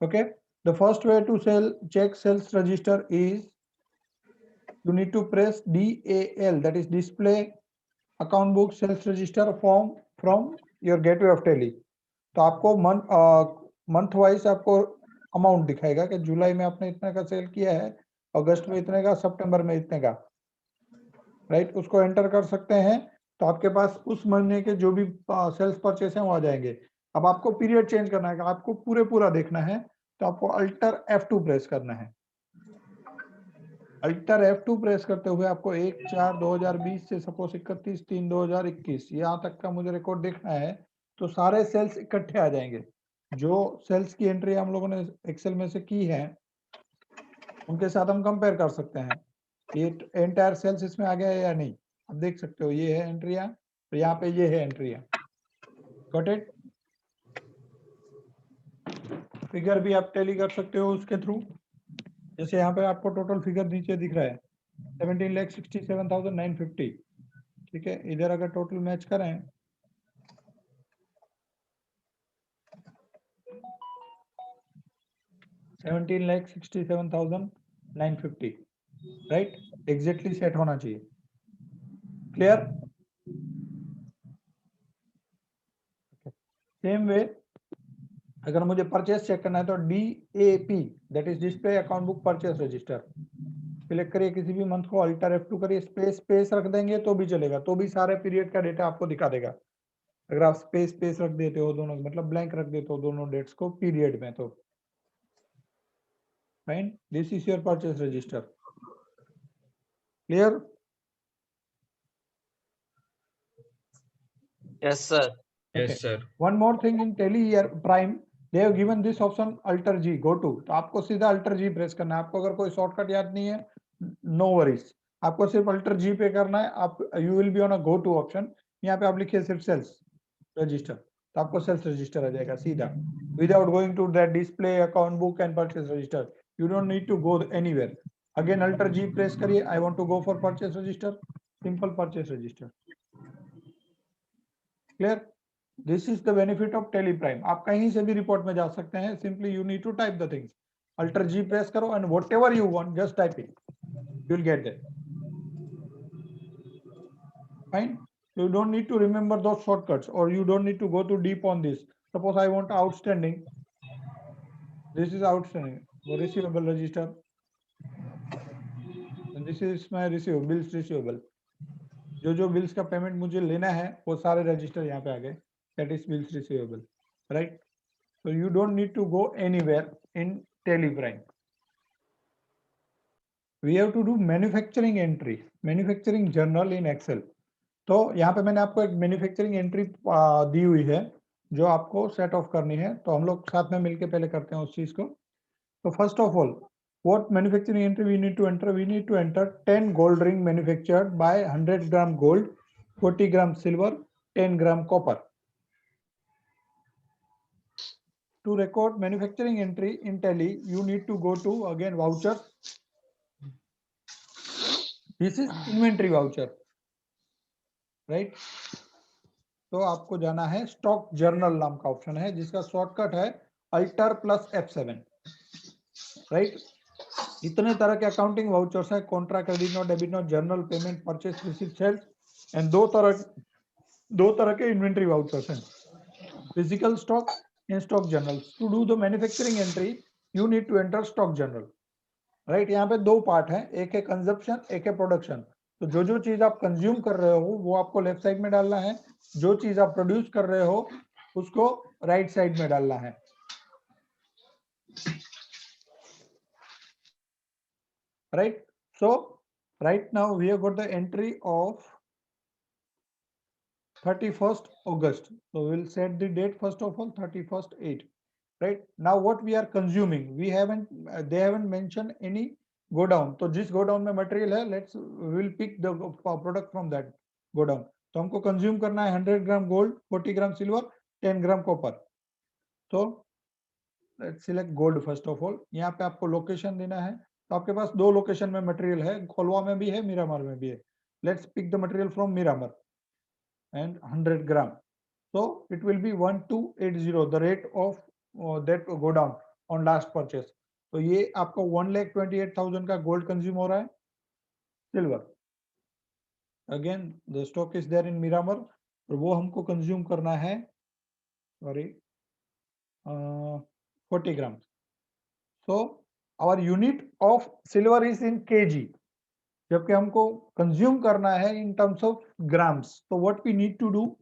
Okay, the first way to check sales register is you need to press DAL, that is display account book sales register form from your gateway of Tally. तो आपको month wise आपको amount दिखाएगा कि जुलाई में आपने इतने का cell किया है, अगस्त में इतने का, सितंबर में इतने का, राइट, उसको एंटर कर सकते हैं। तो आपके पास उस महीने के जो भी सेल्स परचेस हैं वो आ जाएंगे। अब आपको पीरियड चेंज करना है, आपको पूरा देखना है, तो आपको अल्टर F2 प्रेस करना है। अल्टर F2 प्रेस करते हुए आपको 1/4/2020 से सपोज 31/3/2021 यहाँ तक का मुझे रिकॉर्ड देखना है। तो सारे सेल्स इकट्ठे आ जाएंगे। जो सेल्स की एंट्री हम लोगों ने एक्सेल में से की है उनके साथ हम कंपेयर कर सकते हैं ये एंटायर सेल्स इसमें आ गया है या नहीं। आप देख सकते हो ये है एंट्रियां, तो यहाँ पे ये है एंट्रियां। Got it. फिगर भी आप टैली कर सकते हो उसके थ्रू। जैसे यहाँ पे आपको टोटल फिगर नीचे दिख रहा है 17,67,950। ठीक है, इधर अगर टोटल मैच करें 17,67,950, राइट, एग्जैक्टली सेट होना चाहिए। क्लियर। सेम वे अगर मुझे परचेस चेक करना है तो DAP, that is display account book purchase register, select करिए किसी भी मंथ को, अल्टर F2 करिए, स्पेस रख देंगे तो भी चलेगा, तो भी सारे पीरियड का डेटा आपको दिखा देगा। अगर आप स्पेस रख देते हो दोनों, मतलब ब्लैंक रख देते हो दोनों डेट्स को पीरियड में, तो fine, this is your purchase register. Clear. Yes, sir. Yes, sir. One more thing in Tally here Prime, they have given this option Alter G go to, तो आपको सीधा Alter G प्रेस करना है। आपको अगर कोई शॉर्टकट याद नहीं है, नो वरीज, आपको सिर्फ Alter G पे करना है। आप you will be on a go to option, यहाँ पे आप लिखिए सिर्फ सेल्स रजिस्टर, तो आपको सेल्स रजिस्टर आ जाएगा सीधा, without going to that display account book and purchase register. You don't need to go anywhere. Again Alter G press करिए, I want to go for purchase register, simple purchase register. Clear. This is the benefit of Tally Prime. आप कहीं से भी report में जा सकते हैं, simply you need to type the things, alter G press करो and whatever you want just type it, you will get that. Fine, you don't need to remember those shortcuts or you don't need to go too deep on this. Suppose I want outstanding, this is outstanding, receivable register, and this is my receivable, bills receivable, जो bills का payment मुझे लेना है वो सारे register यहाँ पे आ गए, that is bills receivable, right? So you don't need to go anywhere in Tally Prime. We have to do manufacturing entry, manufacturing journal in Excel. तो यहाँ पे मैंने आपको एक मैन्युफैक्चरिंग एंट्री दी हुई है जो आपको सेट ऑफ करनी है, तो हम लोग साथ में मिलके पहले करते हैं उस चीज को। तो first of all what manufacturing entry we need to enter? We need to enter 10 gold ring manufactured by 100 gram gold, 40 gram silver, 10 gram copper. To record manufacturing entry in Tally, you need to go to again vouchers. This is inventory voucher, right? तो आपको जाना है stock journal नाम का option है जिसका shortcut है alter plus F7, right. इतने तरह के अकाउंटिंग वाउचर्स है, contra, credit note, debit note, journal, payment, purchase, receipt, sales, and दो तरह के इन्वेंट्री वाउचर्स हैं, physical stock and stock journal. To do the manufacturing entry you need to enter stock journal, right. यहाँ पे दो part है, एक है कंजप्शन, एक है प्रोडक्शन। तो जो चीज आप कंज्यूम कर रहे हो वो आपको लेफ्ट साइड में डालना है, जो चीज आप प्रोड्यूस कर रहे हो उसको राइट साइड में डालना है, right. So right now we have got the entry of 31st August, so we'll set the date first of all 31st 8, right? Now what we are consuming, we haven't they haven't mentioned any go down, तो जिस go down में material है let's we'll pick the product from that go down। तो हमको consume करना है 100 gram gold, 40 ग्राम silver, 10 gram copper. तो let's select gold first of all. यहाँ पे आपको लोकेशन देना है, तो आपके पास दो लोकेशन में मटेरियल है, खोलवा में भी है, मिरामर में भी है। Let's pick the material from Miramar and 100 gram, so it will be 1280, the rate of that go down on last purchase. तो ये आपका 1,28,000 का गोल्ड कंज्यूम हो रहा है. Silver again the stock is there in Miramar, और वो हमको कंज्यूम करना है, sorry, 40 grams. So our unit of silver is in kg, जबकि हमको कंज्यूम करना है in terms of grams. So what we need to do?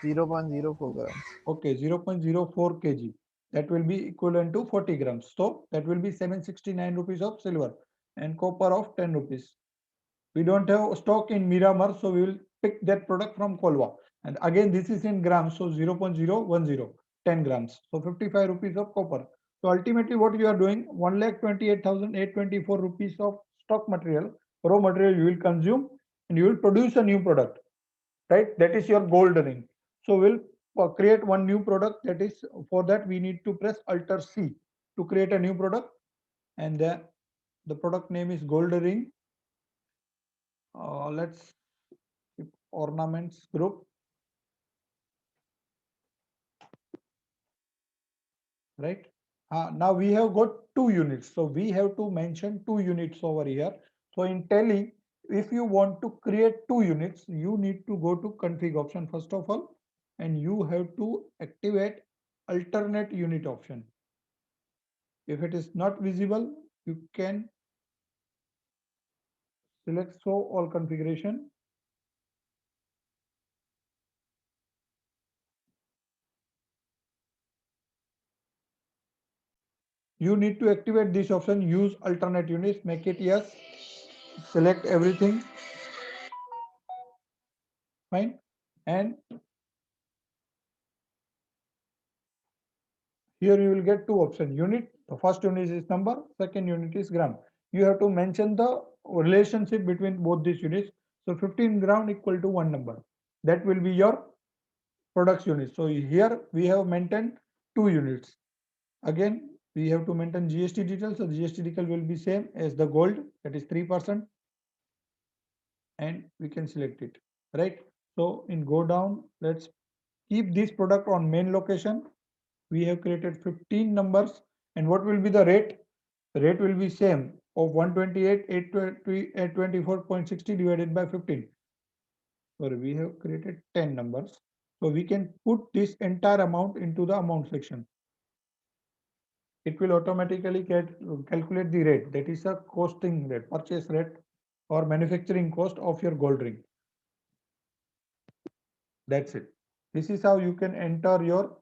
0.04 grams. Okay, 0.04 kg. That will be equivalent to 40 grams. So that will be 769 rupees of silver and copper of 10 rupees. We don't have stock in Miramar, so we will pick that product from Kolwa. And again, this is in grams, so 0.010, 10 grams. So 55 rupees of copper. So ultimately what you are doing, 1,28,824 rupees of stock material, raw material you will consume, and you will produce a new product, right? That is your gold ring. So we'll create one new product. That is, for that we need to press Alt C to create a new product, and the product name is gold ring. Let's keep ornaments group, right? Now we have got 2 units, so we have to mention 2 units over here. So in Tally, if you want to create 2 units, you need to go to config option first of all, and you have to activate alternate unit option. If it is not visible, you can select show all configuration. You need to activate this option, use alternate units, make it yes, select everything, fine. And here you will get 2 options, unit. The first unit is number, second unit is gram. You have to mention the relationship between both these units. So 15 gram equal to 1 number. That will be your products unit. So here we have maintained 2 units. Again, we have to maintain GST details. So GST detail will be same as the gold, that is 3%. And we can select it, right? So in go down, let's keep this product on main location. We have created 15 numbers, and what will be the rate? The rate will be same of 128 824.60 divided by 15. Sorry, we have created 10 numbers, so we can put this entire amount into the amount section. It will automatically calculate the rate, that is a costing rate, purchase rate or manufacturing cost of your gold ring. That's it. This is how you can enter your